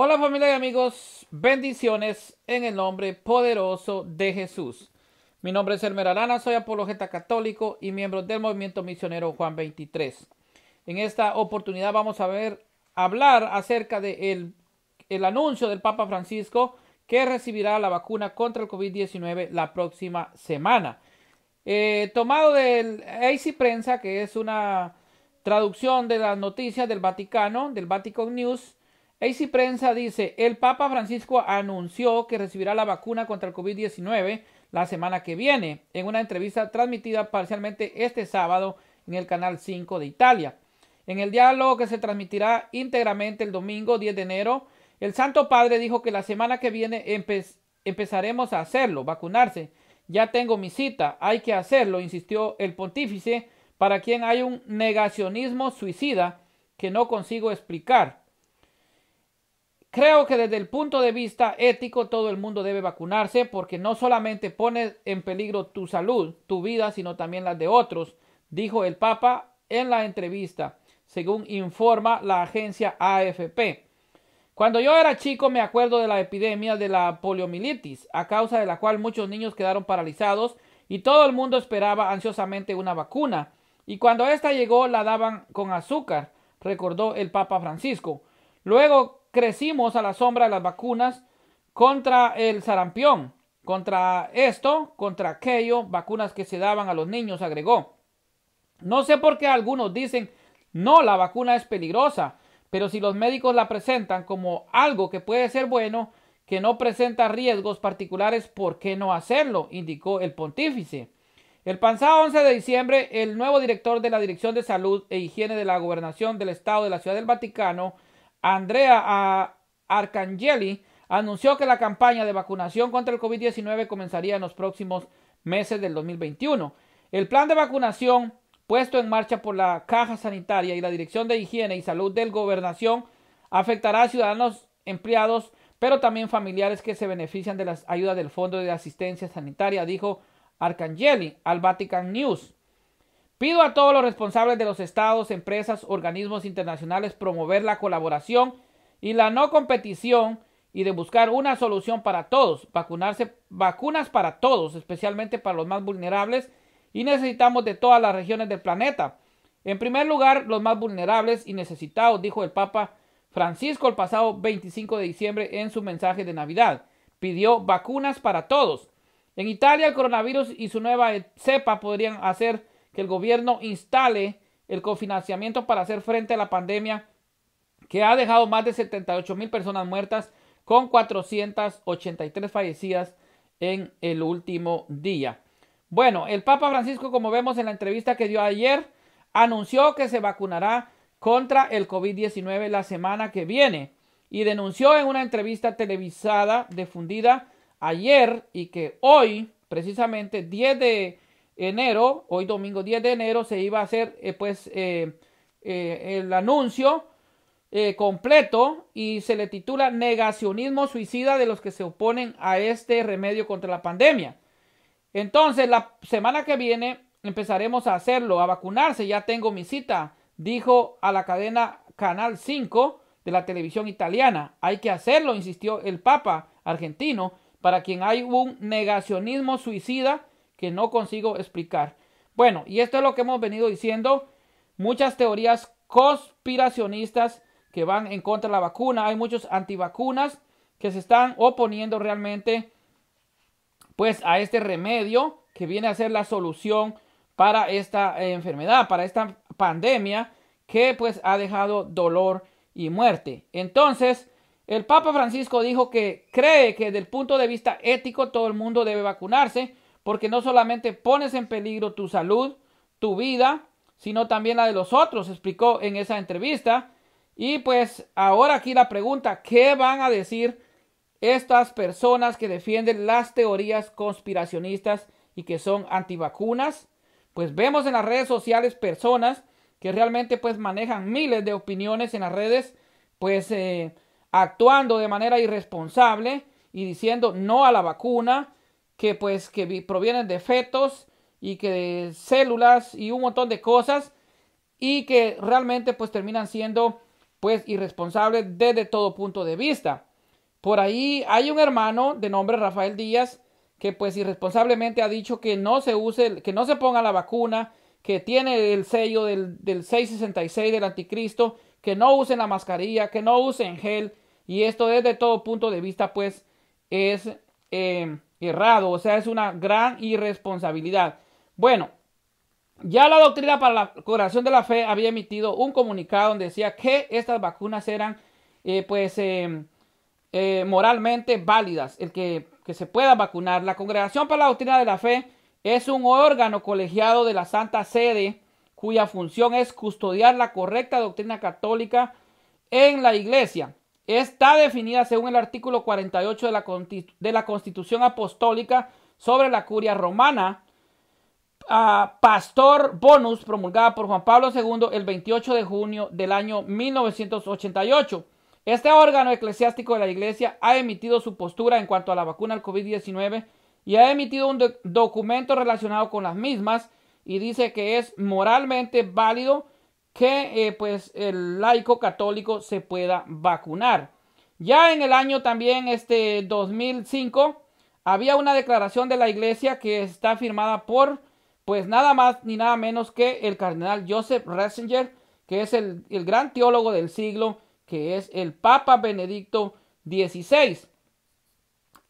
Hola familia y amigos, bendiciones en el nombre poderoso de Jesús. Mi nombre es Elmer Arana, soy apologeta católico y miembro del movimiento misionero Juan 23. En esta oportunidad vamos a hablar acerca de el anuncio del Papa Francisco que recibirá la vacuna contra el COVID-19 la próxima semana. Tomado del AC Prensa, que es una traducción de las noticias del Vaticano, del Vatican News. AC Prensa dice: el Papa Francisco anunció que recibirá la vacuna contra el COVID-19 la semana que viene, en una entrevista transmitida parcialmente este sábado en el Canal 5 de Italia. En el diálogo que se transmitirá íntegramente el domingo 10 de enero, el Santo Padre dijo que la semana que viene empezaremos a hacerlo, vacunarse. Ya tengo mi cita, hay que hacerlo, insistió el pontífice, para quien hay un negacionismo suicida que no consigo explicar. Creo que desde el punto de vista ético todo el mundo debe vacunarse porque no solamente pone en peligro tu salud, tu vida, sino también las de otros, dijo el Papa en la entrevista, según informa la agencia AFP. Cuando yo era chico me acuerdo de la epidemia de la poliomielitis, a causa de la cual muchos niños quedaron paralizados y todo el mundo esperaba ansiosamente una vacuna. Y cuando ésta llegó la daban con azúcar, recordó el Papa Francisco. Luego crecimos a la sombra de las vacunas contra el sarampión, contra esto, contra aquello, vacunas que se daban a los niños, agregó. No sé por qué algunos dicen, no, la vacuna es peligrosa. Pero si los médicos la presentan como algo que puede ser bueno, que no presenta riesgos particulares, ¿por qué no hacerlo?, indicó el pontífice. El pasado 11 de diciembre, el nuevo director de la Dirección de Salud e Higiene de la Gobernación del Estado de la Ciudad del Vaticano, Andrea Arcangeli, anunció que la campaña de vacunación contra el COVID-19 comenzaría en los próximos meses del 2021. El plan de vacunación puesto en marcha por la Caja Sanitaria y la Dirección de Higiene y Salud del Gobernación afectará a ciudadanos, empleados, pero también familiares que se benefician de las ayudas del Fondo de Asistencia Sanitaria, dijo Arcangeli al Vatican News. Pido a todos los responsables de los estados, empresas, organismos internacionales promover la colaboración y la no competición y de buscar una solución para todos, vacunas para todos, especialmente para los más vulnerables, y necesitamos de todas las regiones del planeta. En primer lugar, los más vulnerables y necesitados, dijo el Papa Francisco el pasado 25 de diciembre en su mensaje de Navidad. Pidió vacunas para todos. En Italia, el coronavirus y su nueva cepa podrían hacer que el gobierno instale el cofinanciamiento para hacer frente a la pandemia que ha dejado más de 78,000 personas muertas, con 483 fallecidas en el último día. Bueno, el Papa Francisco, como vemos en la entrevista que dio ayer, anunció que se vacunará contra el COVID-19 la semana que viene y denunció en una entrevista televisada difundida ayer y que hoy, precisamente 10 de enero, hoy domingo 10 de enero, se iba a hacer el anuncio completo, y se le titula Negacionismo suicida de los que se oponen a este remedio contra la pandemia. Entonces, la semana que viene empezaremos a hacerlo, a vacunarse. Ya tengo mi cita, dijo a la cadena Canal 5 de la televisión italiana. Hay que hacerlo, insistió el Papa argentino, para quien hay un negacionismo suicida que no consigo explicar. Bueno, y esto es lo que hemos venido diciendo. Muchas teorías conspiracionistas que van en contra de la vacuna. Hay muchos antivacunas que se están oponiendo realmente pues a este remedio que viene a ser la solución para esta enfermedad, para esta pandemia que pues ha dejado dolor y muerte. Entonces, el Papa Francisco dijo que cree que desde el punto de vista ético todo el mundo debe vacunarse, porque no solamente pones en peligro tu salud, tu vida, sino también la de los otros, explicó en esa entrevista. Y pues ahora aquí la pregunta, ¿qué van a decir estas personas que defienden las teorías conspiracionistas y que son antivacunas? Pues vemos en las redes sociales personas que realmente pues manejan miles de opiniones en las redes, pues actuando de manera irresponsable y diciendo no a la vacuna, que pues que provienen de fetos y que de células y un montón de cosas, y que realmente pues terminan siendo pues irresponsable desde todo punto de vista. Por ahí hay un hermano de nombre Rafael Díaz que pues irresponsablemente ha dicho que no se use, que no se ponga la vacuna, que tiene el sello del 666 del anticristo, que no usen la mascarilla, que no usen gel, y esto desde todo punto de vista pues es errado, o sea, es una gran irresponsabilidad. Bueno, ya la doctrina para la curación de la fe había emitido un comunicado donde decía que estas vacunas eran moralmente válidas, el que se pueda vacunar. La Congregación para la Doctrina de la Fe es un órgano colegiado de la Santa Sede cuya función es custodiar la correcta doctrina católica en la Iglesia. Está definida según el artículo 48 de la Constitución Apostólica sobre la Curia Romana, Pastor Bonus, promulgada por Juan Pablo II el 28 de junio del año 1988. Este órgano eclesiástico de la Iglesia ha emitido su postura en cuanto a la vacuna al COVID-19 y ha emitido un documento relacionado con las mismas y dice que es moralmente válido que el laico católico se pueda vacunar. Ya en el año también 2005 había una declaración de la Iglesia que está firmada por pues nada más ni nada menos que el cardenal Joseph Ratzinger, que es el gran teólogo del siglo, que es el Papa Benedicto XVI.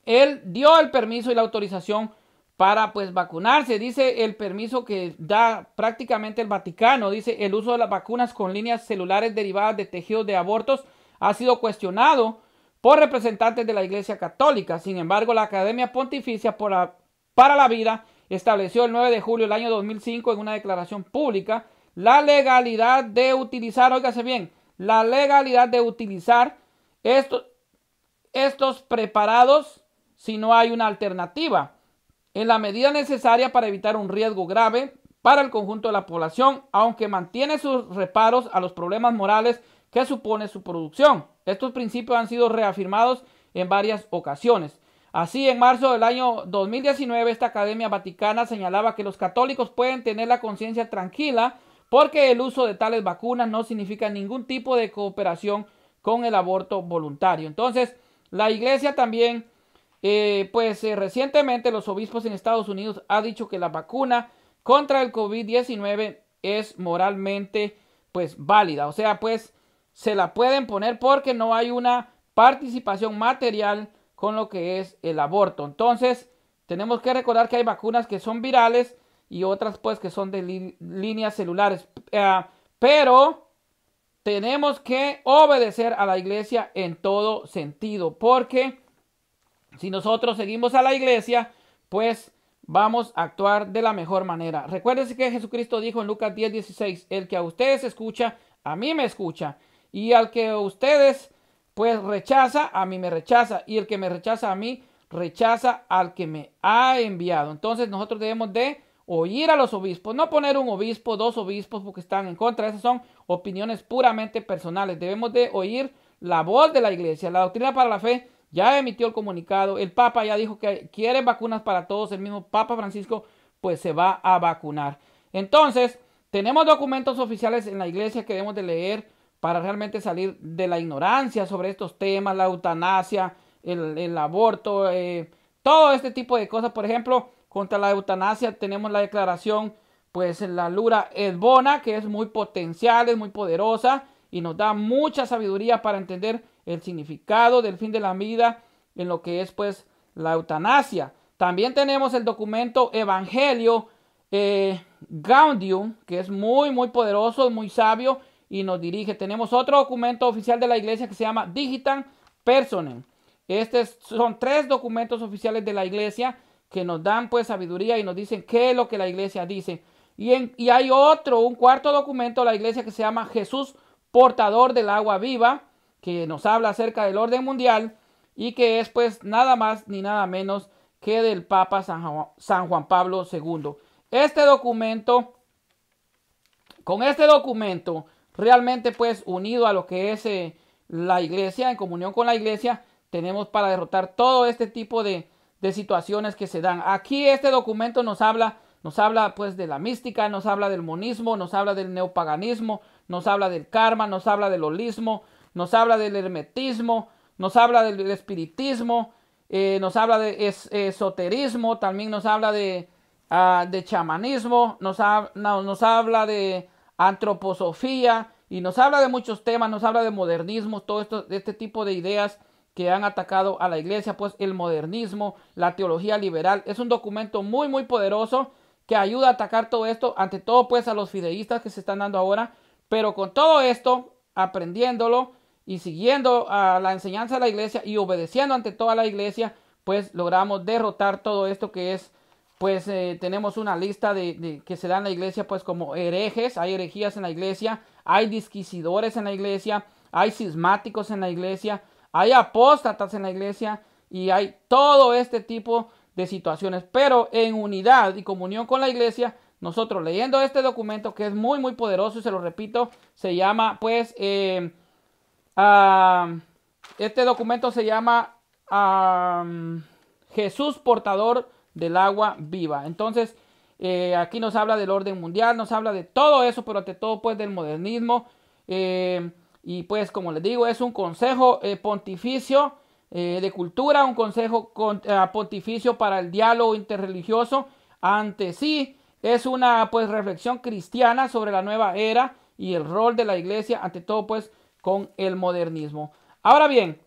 Él dio el permiso y la autorización para pues vacunarse. Dice el permiso que da prácticamente el Vaticano. Dice el uso de las vacunas con líneas celulares derivadas de tejidos de abortos ha sido cuestionado por representantes de la Iglesia Católica. Sin embargo, la Academia Pontificia para la Vida estableció el 9 de julio del año 2005 en una declaración pública la legalidad de utilizar, óigase bien, la legalidad de utilizar estos preparados si no hay una alternativa, en la medida necesaria para evitar un riesgo grave para el conjunto de la población, aunque mantiene sus reparos a los problemas morales que supone su producción. Estos principios han sido reafirmados en varias ocasiones. Así, en marzo del año 2019, esta Academia Vaticana señalaba que los católicos pueden tener la conciencia tranquila porque el uso de tales vacunas no significa ningún tipo de cooperación con el aborto voluntario. Entonces, la Iglesia también, recientemente los obispos en Estados Unidos han dicho que la vacuna contra el COVID-19 es moralmente, pues, válida. O sea, pues, se la pueden poner porque no hay una participación material con lo que es el aborto. Entonces, tenemos que recordar que hay vacunas que son virales y otras pues que son de líneas celulares. Pero tenemos que obedecer a la Iglesia en todo sentido, porque si nosotros seguimos a la Iglesia, pues vamos a actuar de la mejor manera. Recuérdense que Jesucristo dijo en Lucas 10:16, el que a ustedes escucha, a mí me escucha, y al que ustedes pues rechaza, a mí me rechaza, y el que me rechaza a mí, rechaza al que me ha enviado. Entonces nosotros debemos de oír a los obispos, no poner un obispo, dos obispos porque están en contra. Esas son opiniones puramente personales. Debemos de oír la voz de la Iglesia. La Doctrina para la Fe ya emitió el comunicado. El Papa ya dijo que quiere vacunas para todos. El mismo Papa Francisco pues se va a vacunar. Entonces tenemos documentos oficiales en la Iglesia que debemos de leer para realmente salir de la ignorancia sobre estos temas, la eutanasia, el aborto, todo este tipo de cosas. Por ejemplo, contra la eutanasia tenemos la declaración, pues la Lura et Bona, que es muy potencial, es muy poderosa y nos da mucha sabiduría para entender el significado del fin de la vida en lo que es pues la eutanasia. También tenemos el documento Evangelio Gaudium, que es muy poderoso, muy sabio y nos dirige. Tenemos otro documento oficial de la Iglesia que se llama Digitam Personam. Estos son 3 documentos oficiales de la Iglesia que nos dan pues sabiduría y nos dicen qué es lo que la Iglesia dice. Y hay un cuarto documento de la Iglesia que se llama Jesús, portador del agua viva, que nos habla acerca del orden mundial y que es pues nada más ni nada menos que del Papa San Juan Pablo II. Con este documento, realmente pues unido a lo que es la Iglesia, en comunión con la Iglesia, tenemos para derrotar todo este tipo de situaciones que se dan. Aquí este documento nos habla pues de la mística, nos habla del monismo, nos habla del neopaganismo, nos habla del karma, nos habla del holismo, nos habla del hermetismo, nos habla del espiritismo, nos habla de esoterismo, también nos habla de chamanismo, nos habla de antroposofía y nos habla de muchos temas, nos habla de modernismo, todo esto, de este tipo de ideas que han atacado a la iglesia, pues el modernismo, la teología liberal. Es un documento muy muy poderoso que ayuda a atacar todo esto, ante todo pues a los fideístas que se están dando ahora, pero con todo esto, aprendiéndolo y siguiendo a la enseñanza de la iglesia y obedeciendo ante toda la iglesia, pues logramos derrotar todo esto que es, pues tenemos una lista de que se da en la iglesia, pues como herejes, hay herejías en la iglesia, hay disquisidores en la iglesia, hay cismáticos en la iglesia, hay apóstatas en la iglesia y hay todo este tipo de situaciones, pero en unidad y comunión con la iglesia, nosotros leyendo este documento que es muy muy poderoso y se lo repito, se llama pues este documento se llama Jesús portador del agua viva. Entonces aquí nos habla del orden mundial, nos habla de todo eso, pero ante todo pues del modernismo, y pues como les digo, es un consejo pontificio de cultura, un consejo pontificio para el diálogo interreligioso. Ante sí es una pues reflexión cristiana sobre la nueva era y el rol de la iglesia, ante todo pues con el modernismo. Ahora bien,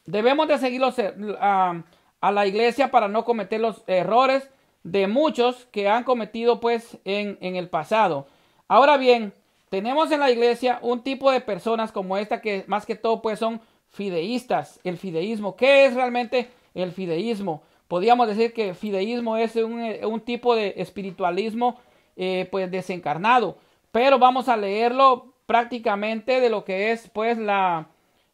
debemos de seguir a la iglesia para no cometer los errores de muchos que han cometido pues en el pasado. Ahora bien, tenemos en la iglesia un tipo de personas como esta que más que todo pues son fideístas. El fideísmo, ¿qué es realmente el fideísmo? Podríamos decir que fideísmo es un tipo de espiritualismo pues desencarnado, pero vamos a leerlo prácticamente de lo que es pues la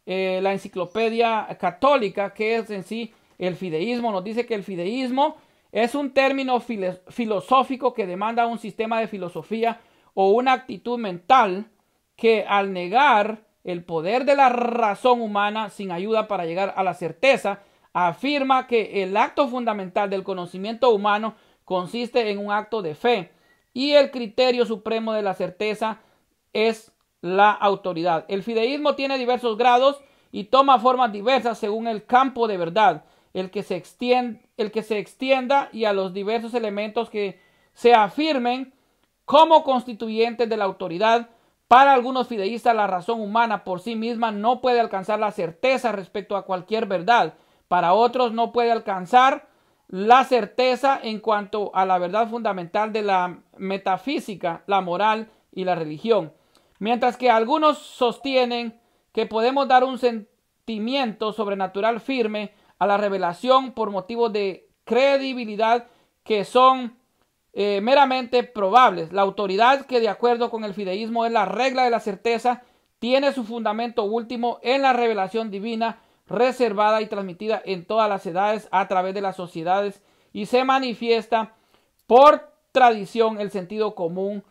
enciclopedia católica, que es en sí el fideísmo. Nos dice que el fideísmo es un término filosófico que demanda un sistema de filosofía o una actitud mental que, al negar el poder de la razón humana sin ayuda para llegar a la certeza, afirma que el acto fundamental del conocimiento humano consiste en un acto de fe y el criterio supremo de la certeza es la autoridad. El fideísmo tiene diversos grados y toma formas diversas según el campo de verdad, el que se extienda y a los diversos elementos que se afirmen como constituyentes de la autoridad. Para algunos fideístas, la razón humana por sí misma no puede alcanzar la certeza respecto a cualquier verdad. Para otros no puede alcanzar la certeza en cuanto a la verdad fundamental de la metafísica, la moral y la religión. Mientras que algunos sostienen que podemos dar un sentimiento sobrenatural firme a la revelación por motivos de credibilidad que son meramente probables. La autoridad, que de acuerdo con el fideísmo es la regla de la certeza, tiene su fundamento último en la revelación divina reservada y transmitida en todas las edades a través de las sociedades y se manifiesta por tradición, el sentido común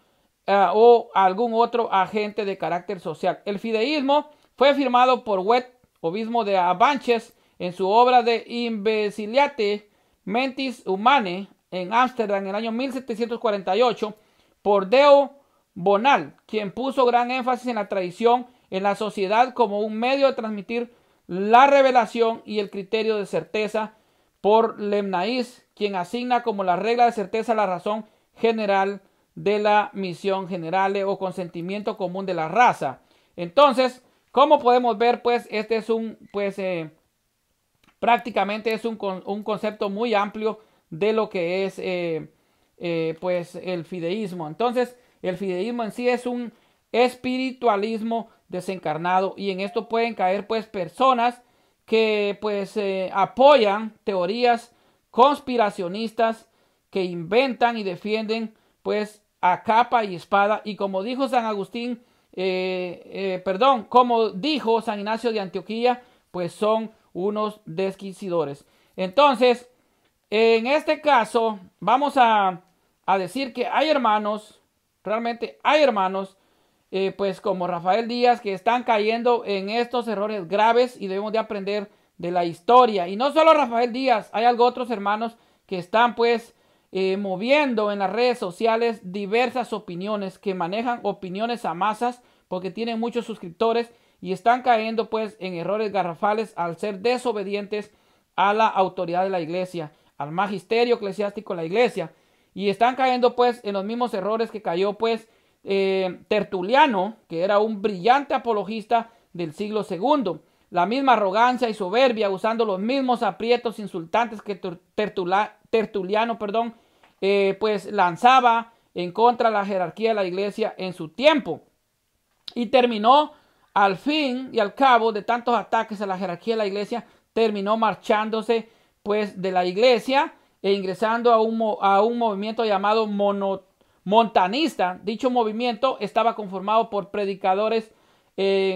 o algún otro agente de carácter social. El fideísmo fue firmado por Wet, obispo de Avanches, en su obra de Imbeciliate Mentis Humanae en Ámsterdam en el año 1748, por Deo Bonal, quien puso gran énfasis en la tradición en la sociedad como un medio de transmitir la revelación y el criterio de certeza, por Lemnaís, quien asigna como la regla de certeza la razón general de la misión general o consentimiento común de la raza. Entonces, como podemos ver, pues este es prácticamente es un concepto muy amplio de lo que es pues el fideísmo. Entonces, el fideísmo en sí es un espiritualismo desencarnado, y en esto pueden caer pues personas que pues apoyan teorías conspiracionistas que inventan y defienden pues a capa y espada, y como dijo San Agustín, como dijo San Ignacio de Antioquía, pues son unos desquisidores. Entonces, en este caso vamos a decir que hay hermanos, realmente hay hermanos, pues como Rafael Díaz, que están cayendo en estos errores graves, y debemos de aprender de la historia. Y no solo Rafael Díaz, hay algo otros hermanos que están pues moviendo en las redes sociales diversas opiniones, que manejan opiniones a masas porque tienen muchos suscriptores y están cayendo pues en errores garrafales al ser desobedientes a la autoridad de la iglesia, al magisterio eclesiástico de la iglesia, y están cayendo pues en los mismos errores que cayó pues Tertuliano, que era un brillante apologista del siglo segundo. La misma arrogancia y soberbia, usando los mismos aprietos insultantes que Tertuliano, pues lanzaba en contra de la jerarquía de la iglesia en su tiempo. Y terminó, al fin y al cabo de tantos ataques a la jerarquía de la iglesia, terminó marchándose pues de la iglesia e ingresando a un movimiento llamado montanista. Dicho movimiento estaba conformado por predicadores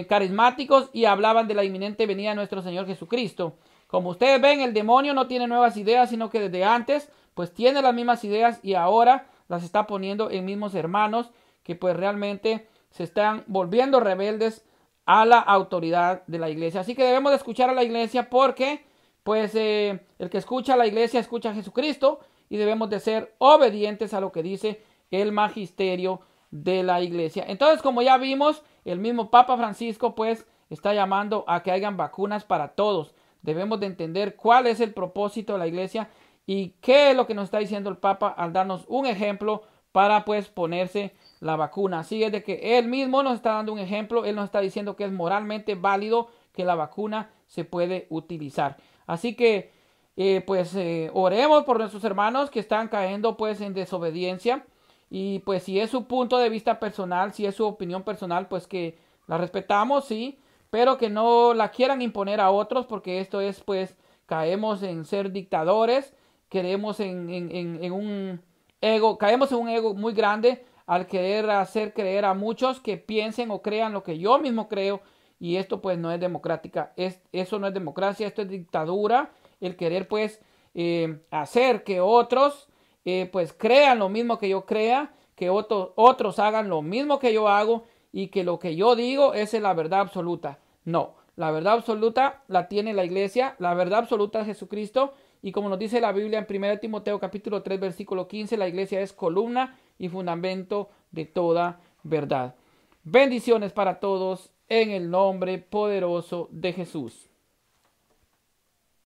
carismáticos y hablaban de la inminente venida de nuestro Señor Jesucristo. Como ustedes ven, el demonio no tiene nuevas ideas, sino que desde antes pues tiene las mismas ideas y ahora las está poniendo en mismos hermanos que pues realmente se están volviendo rebeldes a la autoridad de la iglesia. Así que debemos de escuchar a la iglesia porque pues el que escucha a la iglesia escucha a Jesucristo, y debemos de ser obedientes a lo que dice el magisterio de la iglesia. Entonces, como ya vimos, el mismo Papa Francisco pues está llamando a que hayan vacunas para todos. Debemos de entender cuál es el propósito de la iglesia y qué es lo que nos está diciendo el Papa al darnos un ejemplo para pues ponerse la vacuna. Así es de que él mismo nos está dando un ejemplo. Él nos está diciendo que es moralmente válido que la vacuna se puede utilizar. Así que oremos por nuestros hermanos que están cayendo pues en desobediencia. Y pues si es su punto de vista personal, si es su opinión personal, pues que la respetamos, sí, pero que no la quieran imponer a otros, porque esto es pues caemos en ser dictadores, queremos en un ego, caemos en un ego muy grande al querer hacer creer a muchos que piensen o crean lo que yo mismo creo, y esto pues no es democrática, eso no es democracia, esto es dictadura, el querer pues hacer que otros pues crean lo mismo que yo crea, que otros hagan lo mismo que yo hago y que lo que yo digo es la verdad absoluta. No, la verdad absoluta la tiene la iglesia, la verdad absoluta es Jesucristo, y como nos dice la Biblia en 1 Timoteo capítulo 3 versículo 15, la iglesia es columna y fundamento de toda verdad. Bendiciones para todos en el nombre poderoso de Jesús.